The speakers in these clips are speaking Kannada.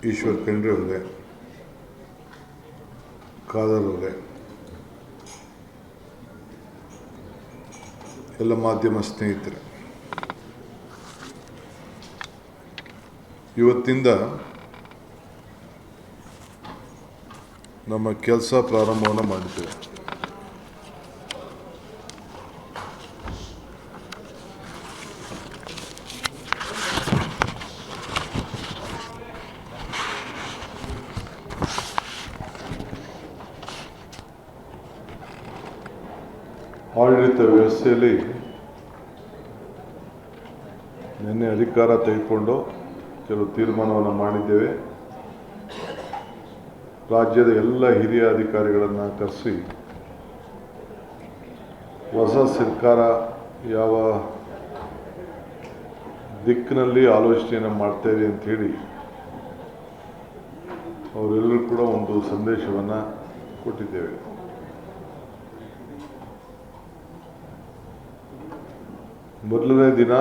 ಈಶ್ವರ್ ಖಂಡ್ರೆ ಅವರೇ, ಖಾದರ್ ಅವರೇ, ಎಲ್ಲ ಮಾಧ್ಯಮ ಸ್ನೇಹಿತರೆ, ಇವತ್ತಿಂದ ನಮ್ಮ ಕೆಲಸ ಪ್ರಾರಂಭವನ್ನು ಮಾಡಿದ್ದೇವೆ. ಆಡಳಿತ ವ್ಯವಸ್ಥೆಯಲ್ಲಿ ನಿನ್ನೆ ಅಧಿಕಾರ ತೆಗೆದುಕೊಂಡು ಕೆಲವು ತೀರ್ಮಾನವನ್ನು ಮಾಡಿದ್ದೇವೆ. ರಾಜ್ಯದ ಎಲ್ಲ ಹಿರಿಯ ಅಧಿಕಾರಿಗಳನ್ನು ಕರೆಸಿ ಹೊಸ ಸರ್ಕಾರ ಯಾವ ದಿಕ್ಕಿನಲ್ಲಿ ಆಲೋಚನೆಯನ್ನು ಮಾಡ್ತಾಯಿದೆ ಅಂಥೇಳಿ ಅವರೆಲ್ಲರೂ ಕೂಡ ಒಂದು ಸಂದೇಶವನ್ನು ಕೊಟ್ಟಿದ್ದೇವೆ. ಮೊದಲನೇ ದಿನ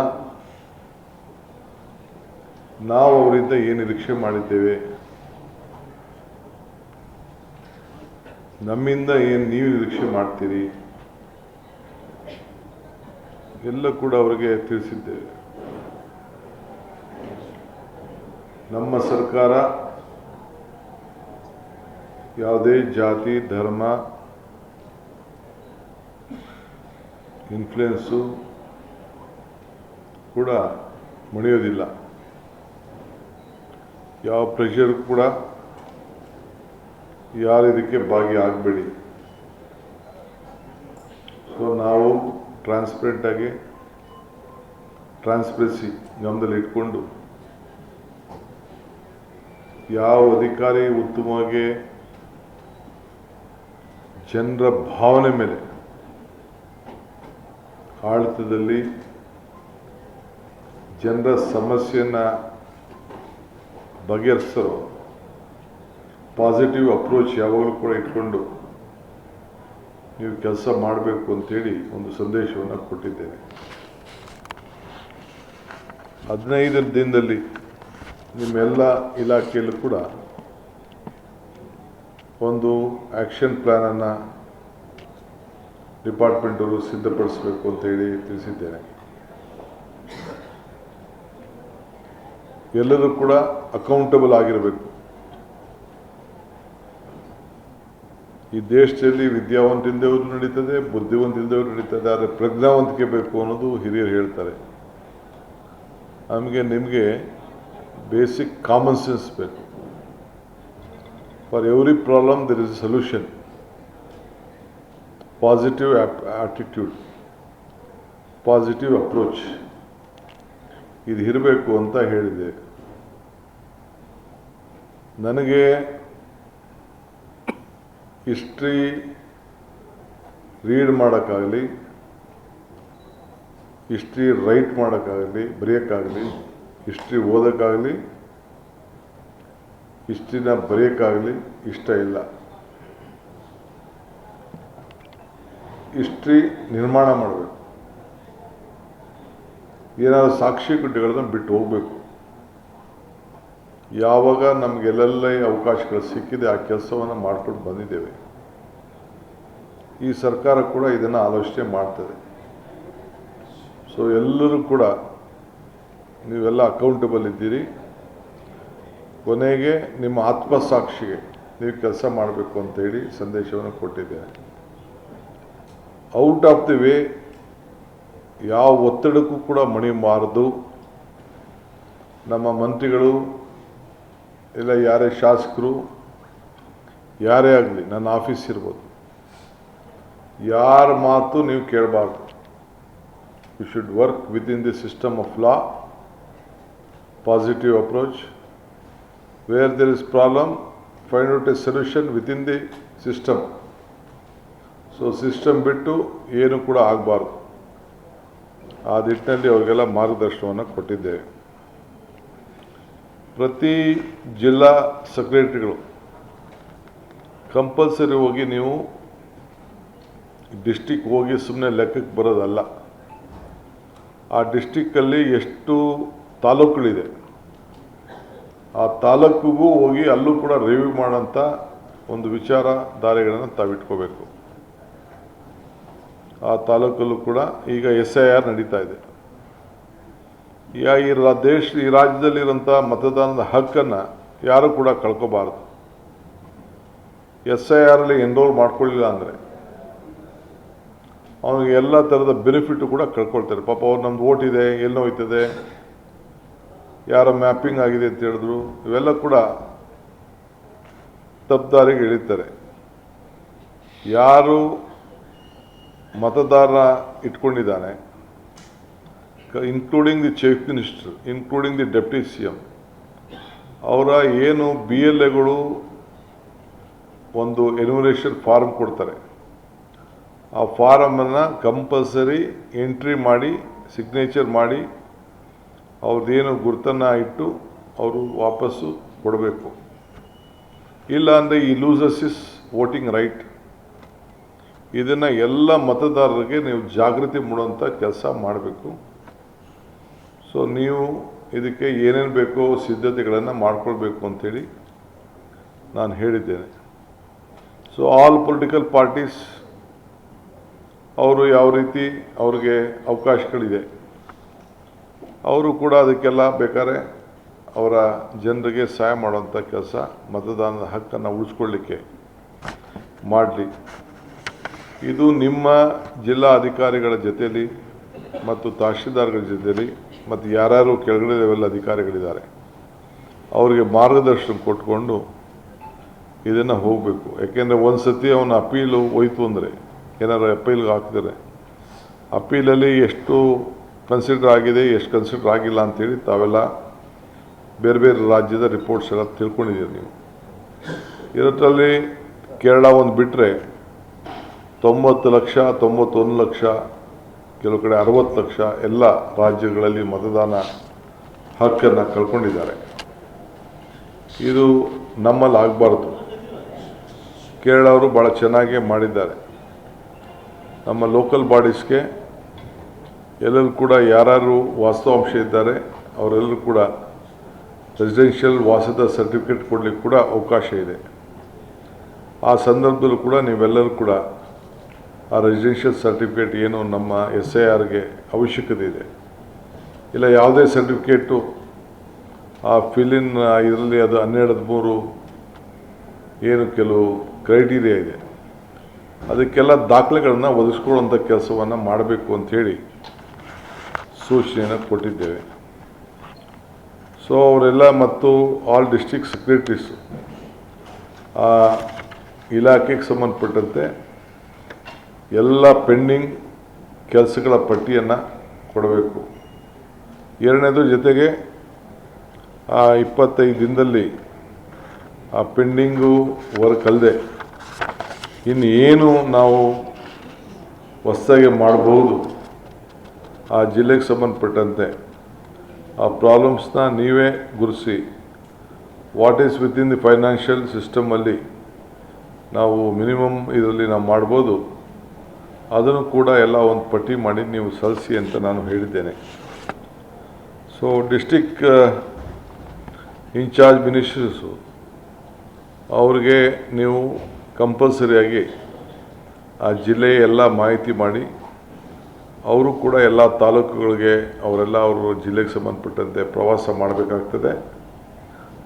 ನಾವು ಅವರಿಂದ ಏನು ನಿರೀಕ್ಷೆ ಮಾಡಿದ್ದೇವೆ, ನಮ್ಮಿಂದ ಏನು ನೀವು ನಿರೀಕ್ಷೆ ಮಾಡ್ತೀರಿ ಎಲ್ಲ ಕೂಡ ಅವರಿಗೆ ತಿಳಿಸಿದ್ದೇವೆ. ನಮ್ಮ ಸರ್ಕಾರ ಯಾವುದೇ ಜಾತಿ ಧರ್ಮ ಇನ್ಫ್ಲುಯೆನ್ಸು ಕೂಡ ಮಣಿಯೋದಿಲ್ಲ. ಯಾವ ಪ್ರೆಷರ್ ಕೂಡ ಯಾರು ಇದಕ್ಕೆ ಭಾಗಿಯಾಗಬೇಡಿ. ಸೊ ನಾವು ಟ್ರಾನ್ಸ್ಪರೆಂಟಾಗಿ ಟ್ರಾನ್ಸ್ಪರೆನ್ಸಿ ಗಮನದಲ್ಲಿ ಇಟ್ಕೊಂಡು ಯಾವ ಅಧಿಕಾರಿ ಉತ್ತಮವಾಗಿ ಜನರ ಭಾವನೆ ಮೇಲೆ ಆಡಳಿತದಲ್ಲಿ ಜನರ ಸಮಸ್ಯೆಯನ್ನು ಬಗೆಹರಿಸೋ ಪಾಸಿಟಿವ್ ಅಪ್ರೋಚ್ ಯಾವಾಗಲೂ ಕೂಡ ಇಟ್ಕೊಂಡು ನೀವು ಕೆಲಸ ಮಾಡಬೇಕು ಅಂತೇಳಿ ಒಂದು ಸಂದೇಶವನ್ನು ಕೊಟ್ಟಿದ್ದೇನೆ. 15 ದಿನದಲ್ಲಿ ನಿಮ್ಮೆಲ್ಲ ಇಲಾಖೆಯಲ್ಲೂ ಕೂಡ ಒಂದು ಆ್ಯಕ್ಷನ್ ಪ್ಲ್ಯಾನನ್ನು ಡಿಪಾರ್ಟ್ಮೆಂಟವರು ಸಿದ್ಧಪಡಿಸಬೇಕು ಅಂತೇಳಿ ತಿಳಿಸಿದ್ದೇನೆ. ಎಲ್ಲರೂ ಕೂಡ ಅಕೌಂಟಬಲ್ ಆಗಿರಬೇಕು. ಈ ದೇಶದಲ್ಲಿ ವಿದ್ಯಾವಂತಿಂದವರು ನಡೀತದೆ, ಬುದ್ಧಿವಂತಿಂದವರು ನಡೀತದೆ, ಆದರೆ ಪ್ರಜ್ಞಾವಂತಿಕೆ ಬೇಕು ಅನ್ನೋದು ಹಿರಿಯರು ಹೇಳ್ತಾರೆ. ನಿಮಗೆ ಬೇಸಿಕ್ ಕಾಮನ್ ಸೆನ್ಸ್ ಬೇಕು. For every problem there is a solution. Positive attitude, positive approach ಇದು ಇರಬೇಕು ಅಂತ ಹೇಳಿದೆ. ನನಗೆ ಹಿಸ್ಟ್ರಿ ರೀಡ್ ಮಾಡೋಕ್ಕಾಗಲಿ, ಹಿಸ್ಟ್ರಿ ರೈಟ್ ಮಾಡೋಕ್ಕಾಗಲಿ, ಬರೆಯೋಕ್ಕಾಗಲಿ, ಹಿಸ್ಟ್ರಿ ಓದೋಕ್ಕಾಗಲಿ, ಹಿಸ್ಟ್ರಿನ ಬರೆಯೋಕ್ಕಾಗಲಿ ಇಷ್ಟ ಇಲ್ಲ. ಹಿಸ್ಟ್ರಿ ನಿರ್ಮಾಣ ಮಾಡಬೇಕು. ಏನಾದರೂ ಸಾಕ್ಷಿಗುಡ್ಡೆಗಳನ್ನು ಬಿಟ್ಟು ಹೋಗಬೇಕು. ಯಾವಾಗ ನಮಗೆಲ್ಲೆಲ್ಲ ಅವಕಾಶಗಳು ಸಿಕ್ಕಿದೆ ಆ ಕೆಲಸವನ್ನು ಮಾಡ್ಕೊಂಡು ಬಂದಿದ್ದೇವೆ. ಈ ಸರ್ಕಾರ ಕೂಡ ಇದನ್ನು ಆಲೋಚನೆ ಮಾಡ್ತದೆ. ಸೊ ಎಲ್ಲರೂ ಕೂಡ ನೀವೆಲ್ಲ ಅಕೌಂಟಬಲ್ ಇದ್ದೀರಿ. ಕೊನೆಗೆ ನಿಮ್ಮ ಆತ್ಮಸಾಕ್ಷಿಗೆ ನೀವು ಕೆಲಸ ಮಾಡಬೇಕು ಅಂತೇಳಿ ಸಂದೇಶವನ್ನು ಕೊಟ್ಟಿದ್ದೇನೆ. ಔಟ್ ಆಫ್ ದಿ ವೇ ಯಾವ ಒತ್ತಡಕ್ಕೂ ಕೂಡ ಮಣಿಬಾರದು. ನಮ್ಮ ಮಂತ್ರಿಗಳು ಇಲ್ಲ ಯಾರೇ ಶಾಸಕರು ಯಾರೇ ಆಗಲಿ, ನನ್ನ ಆಫೀಸ್ ಇರ್ಬೋದು, ಯಾರ ಮಾತು ನೀವು ಕೇಳಬಾರ್ದು. You should work within the system of law, positive approach. Where there is problem, find out a solution within the system. So system ಬಿಟ್ಟು ಏನು ಕೂಡ ಆಗಬಾರ್ದು. ಆ ನಿಟ್ಟಿನಲ್ಲಿ ಅವರಿಗೆಲ್ಲ ಮಾರ್ಗದರ್ಶನವನ್ನು ಕೊಟ್ಟಿದ್ದೇವೆ. ಪ್ರತಿ ಜಿಲ್ಲಾ ಸೆಕ್ರೆಟರಿಗಳು ಕಂಪಲ್ಸರಿ ಹೋಗಿ ನೀವು ಡಿಸ್ಟಿಕ್ ಹೋಗಿ ಸುಮ್ಮನೆ ಲೆಕ್ಕಕ್ಕೆ ಬರೋದಲ್ಲ. ಆ ಡಿಸ್ಟಿಕ್ಕಲ್ಲಿ ಎಷ್ಟು ತಾಲೂಕುಗಳಿದೆ ಆ ತಾಲೂಕಿಗೂ ಹೋಗಿ ಅಲ್ಲೂ ಕೂಡ ರಿವ್ಯೂ ಮಾಡೋಂಥ ಒಂದು ವಿಚಾರಧಾರೆಗಳನ್ನು ತಾವಿಟ್ಕೋಬೇಕು. ಆ ತಾಲೂಕಲ್ಲೂ ಕೂಡ ಈಗ SIR ನಡೀತಾ ಇದೆ. ಈ ರಾಜ್ಯದಲ್ಲಿರೋಂಥ ಮತದಾನದ ಹಕ್ಕನ್ನು ಯಾರೂ ಕೂಡ ಕಳ್ಕೋಬಾರ್ದು. SIR ಅಲ್ಲಿ ಎನ್ರೋಲ್ ಮಾಡ್ಕೊಳ್ಳಿಲ್ಲ ಅಂದರೆ ಅವನಿಗೆ ಎಲ್ಲ ಥರದ ಬೆನಿಫಿಟ್ಟು ಕೂಡ ಕಳ್ಕೊಳ್ತಾರೆ. ಪಾಪ ಅವ್ರು ನಮ್ದು ಓಟ್ ಇದೆ, ಎಲ್ಲಿ ಹೋಯ್ತದೆ, ಯಾರ ಮ್ಯಾಪಿಂಗ್ ಆಗಿದೆ ಅಂತ ಹೇಳಿದ್ರು, ಇವೆಲ್ಲ ಕೂಡ ತಪ್ಪುದಾರಿಗೆ ಇಳಿತಾರೆ. ಯಾರು ಮತದಾರ ಇಟ್ಕೊಂಡಿದ್ದಾನೆ, including the chief minister, including the deputy CM, ಅವರ ಏನು BLAಗಳು ಒಂದು ಎನ್ಯುಮರೇಷನ್ ಫಾರ್ಮ್ ಕೊಡ್ತಾರೆ, ಆ ಫಾರಮನ್ನು ಕಂಪಲ್ಸರಿ ಎಂಟ್ರಿ ಮಾಡಿ ಸಿಗ್ನೇಚರ್ ಮಾಡಿ ಅವ್ರದ್ದೇನು ಗುರುತನ್ನು ಇಟ್ಟು ಅವರು ವಾಪಸ್ಸು ಕೊಡಬೇಕು. ಇಲ್ಲ ಅಂದರೆ ಈ ಲೂಸಸ್ ಇಸ್ ವೋಟಿಂಗ್ ರೈಟ್. ಇದನ್ನು ಎಲ್ಲ ಮತದಾರರಿಗೆ ನೀವು ಜಾಗೃತಿ ಮೂಡುವಂಥ ಕೆಲಸ ಮಾಡಬೇಕು. ಸೊ ನೀವು ಇದಕ್ಕೆ ಏನೇನು ಬೇಕೋ ಸಿದ್ಧತೆಗಳನ್ನು ಮಾಡ್ಕೊಳ್ಬೇಕು ಅಂಥೇಳಿ ನಾನು ಹೇಳಿದ್ದೇನೆ. ಸೊ ಆಲ್ ಪೊಲಿಟಿಕಲ್ ಪಾರ್ಟೀಸ್ ಅವರು ಯಾವ ರೀತಿ ಅವ್ರಿಗೆ ಅವಕಾಶಗಳಿದೆ, ಅವರು ಕೂಡ ಅದಕ್ಕೆಲ್ಲ ಬೇಕಾದ್ರೆ ಅವರ ಜನರಿಗೆ ಸಹಾಯ ಮಾಡುವಂಥ ಕೆಲಸ, ಮತದಾನದ ಹಕ್ಕನ್ನು ಉಳಿಸ್ಕೊಳ್ಳಿಕ್ಕೆ ಮಾಡಲಿ. ಇದು ನಿಮ್ಮ ಜಿಲ್ಲಾ ಅಧಿಕಾರಿಗಳ ಜೊತೆಯಲ್ಲಿ ಮತ್ತು ತಹಶೀಲ್ದಾರ್ಗಳ ಜೊತೆಯಲ್ಲಿ ಮತ್ತು ಯಾರ್ಯಾರು ಕೆಳಗಡೆ ಲೆವೆಲ್ ಅಧಿಕಾರಿಗಳಿದ್ದಾರೆ ಅವರಿಗೆ ಮಾರ್ಗದರ್ಶನ ಕೊಟ್ಕೊಂಡು ಇದನ್ನು ಹೋಗಬೇಕು. ಯಾಕೆಂದರೆ ಒಂದು ಸತಿ ಅವನ ಅಪೀಲು ಹೋಯ್ತು ಅಂದರೆ, ಏನಾರು ಅಪೀಲ್ಗೆ ಹಾಕಿದರೆ ಅಪೀಲಲ್ಲಿ ಎಷ್ಟು ಕನ್ಸಿಡರ್ ಆಗಿದೆ, ಎಷ್ಟು ಕನ್ಸಿಡರ್ ಆಗಿಲ್ಲ ಅಂಥೇಳಿ ತಾವೆಲ್ಲ ಬೇರೆ ಬೇರೆ ರಾಜ್ಯದ ರಿಪೋರ್ಟ್ಸ್ ಎಲ್ಲ ತಿಳ್ಕೊಂಡಿದ್ದೀರಿ ನೀವು. ಇದರಲ್ಲಿ ಕೇರಳ ಒಂದು ಬಿಟ್ಟರೆ 90 ಲಕ್ಷ 91 ಲಕ್ಷ, ಕೆಲವು ಕಡೆ 60 ಲಕ್ಷ ಎಲ್ಲ ರಾಜ್ಯಗಳಲ್ಲಿ ಮತದಾನ ಹಕ್ಕನ್ನು ಕಳ್ಕೊಂಡಿದ್ದಾರೆ. ಇದು ನಮ್ಮಲ್ಲಿ ಆಗಬಾರ್ದು. ಕೇರಳ ಅವರು ಭಾಳ ಚೆನ್ನಾಗೇ ಮಾಡಿದ್ದಾರೆ. ನಮ್ಮ ಲೋಕಲ್ ಬಾಡೀಸ್ಗೆ ಎಲ್ಲರೂ ಕೂಡ ಯಾರು ವಾಸ್ತವಾಂಶ ಇದ್ದಾರೆ ಅವರೆಲ್ಲರೂ ಕೂಡ ರೆಸಿಡೆನ್ಷಿಯಲ್ ವಾಸದ ಸರ್ಟಿಫಿಕೇಟ್ ಕೊಡಲಿಕ್ಕೆ ಕೂಡ ಅವಕಾಶ ಇದೆ. ಆ ಸಂದರ್ಭದಲ್ಲೂ ಕೂಡ ನೀವೆಲ್ಲರೂ ಕೂಡ ಆ ರೆಸಿಡೆನ್ಷಿಯಲ್ ಸರ್ಟಿಫಿಕೇಟ್ ಏನು ನಮ್ಮ SIRಗೆ ಅವಶ್ಯಕತೆ ಇದೆ, ಇಲ್ಲ ಯಾವುದೇ ಸರ್ಟಿಫಿಕೇಟು ಆ ಫಿಲಿನ್ ಇದರಲ್ಲಿ ಅದು 12-13 ಏನು ಕೆಲವು ಕ್ರೈಟೀರಿಯಾ ಇದೆ, ಅದಕ್ಕೆಲ್ಲ ದಾಖಲೆಗಳನ್ನು ಒದಗಿಸ್ಕೊಳ್ಳುವಂಥ ಕೆಲಸವನ್ನು ಮಾಡಬೇಕು ಅಂಥೇಳಿ ಸೂಚನೆಯನ್ನು ಕೊಟ್ಟಿದ್ದೇವೆ. ಸೊ ಅವರೆಲ್ಲ ಮತ್ತು ಆಲ್ ಡಿಸ್ಟ್ರಿಕ್ಟ್ ಸೆಕ್ರೆಟರೀಸು ಆ ಇಲಾಖೆಗೆ ಸಂಬಂಧಪಟ್ಟಂತೆ ಎಲ್ಲ ಪೆಂಡಿಂಗ್ ಕೆಲಸಗಳ ಪಟ್ಟಿಯನ್ನು ಕೊಡಬೇಕು. ಎರಡನೇದು ಜೊತೆಗೆ ಆ 25 ದಿನದಲ್ಲಿ ಆ ಪೆಂಡಿಂಗು ವರ್ಕ್ ಅಲ್ಲದೆ ಇನ್ನೇನು ನಾವು ಹೊಸದಾಗಿ ಮಾಡ್ಬೋದು ಆ ಜಿಲ್ಲೆಗೆ ಸಂಬಂಧಪಟ್ಟಂತೆ ಆ ಪ್ರಾಬ್ಲಮ್ಸ್ನ ನೀವೇ ಗುರುತಿಸಿ what is within the financial ಸಿಸ್ಟಮಲ್ಲಿ ನಾವು ಮಿನಿಮಮ್ ಇದರಲ್ಲಿ ನಾವು ಮಾಡ್ಬೋದು, ಅದನ್ನು ಕೂಡ ಎಲ್ಲ ಒಂದು ಪಟ್ಟಿ ಮಾಡಿ ನೀವು ಸಲ್ಲಿಸಿ ಅಂತ ನಾನು ಹೇಳಿದ್ದೇನೆ. ಸೊ ಡಿಸ್ಟಿಕ್ ಇನ್ಚಾರ್ಜ್ ಮಿನಿಸ್ಟರ್ಸು ಅವ್ರಿಗೆ ನೀವು ಕಂಪಲ್ಸರಿಯಾಗಿ ಆ ಜಿಲ್ಲೆಯ ಎಲ್ಲ ಮಾಹಿತಿ ಮಾಡಿ ಅವರು ಕೂಡ ಎಲ್ಲ ತಾಲೂಕುಗಳಿಗೆ ಅವರೆಲ್ಲ ಅವರು ಜಿಲ್ಲೆಗೆ ಸಂಬಂಧಪಟ್ಟಂತೆ ಪ್ರವಾಸ ಮಾಡಬೇಕಾಗ್ತದೆ.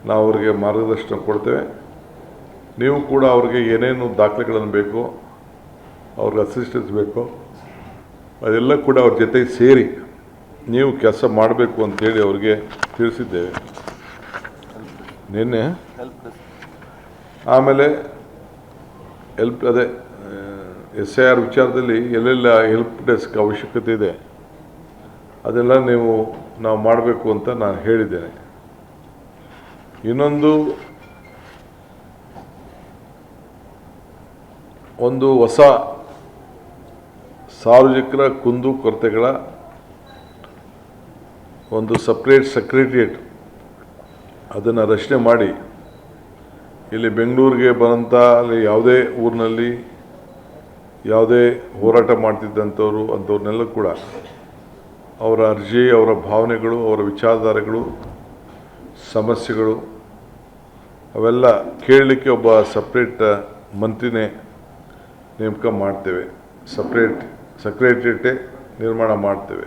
ನಾವು ಅವರಿಗೆ ಮಾರ್ಗದರ್ಶನ ಕೊಡ್ತೇವೆ. ನೀವು ಕೂಡ ಅವ್ರಿಗೆ ಏನೇನು ದಾಖಲೆಗಳನ್ನು ಬೇಕೋ, ಅವ್ರಿಗೆ ಅಸಿಸ್ಟೆನ್ಸ್ ಬೇಕೋ, ಅದೆಲ್ಲ ಕೂಡ ಅವ್ರ ಜೊತೆ ಸೇರಿ ನೀವು ಕೆಲಸ ಮಾಡಬೇಕು ಅಂತೇಳಿ ಅವ್ರಿಗೆ ತಿಳಿಸಿದ್ದೇವೆ ನಿನ್ನೆ. ಆಮೇಲೆ ಅದೇ SIR ವಿಚಾರದಲ್ಲಿ ಎಲ್ಲೆಲ್ಲ ಹೆಲ್ಪ್ ಡೆಸ್ಕ್ ಅವಶ್ಯಕತೆ ಇದೆ ಅದೆಲ್ಲ ನಾವು ಮಾಡಬೇಕು ಅಂತ ನಾನು ಹೇಳಿದ್ದೇನೆ. ಇನ್ನೊಂದು ಹೊಸ ಸಾರ್ವಜನಿಕರ ಕುಂದು ಕೊರತೆಗಳ ಒಂದು ಸಪ್ರೇಟ್ ಸೆಕ್ರೆಟರಿಯೇಟ್ ಅದನ್ನು ರಚನೆ ಮಾಡಿ ಇಲ್ಲಿ ಬೆಂಗಳೂರಿಗೆ ಬರೋಂಥ ಅಲ್ಲಿ ಯಾವುದೇ ಊರಿನಲ್ಲಿ ಯಾವುದೇ ಹೋರಾಟ ಮಾಡ್ತಿದ್ದಂಥವ್ರು ಅಂಥವ್ರನ್ನೆಲ್ಲ ಕೂಡ ಅವರ ಅರ್ಜಿ, ಅವರ ಭಾವನೆಗಳು, ಅವರ ವಿಚಾರಧಾರೆಗಳು, ಸಮಸ್ಯೆಗಳು ಅವೆಲ್ಲ ಕೇಳಲಿಕ್ಕೆ ಒಬ್ಬ ಸಪ್ರೇಟ್ ಮಂತ್ರಿನೇ ನೇಮಕ ಮಾಡ್ತೇವೆ, ಸಪ್ರೇಟ್ ಸೆಕ್ರೆಟರಿಯೇಟೇ ನಿರ್ಮಾಣ ಮಾಡ್ತೇವೆ.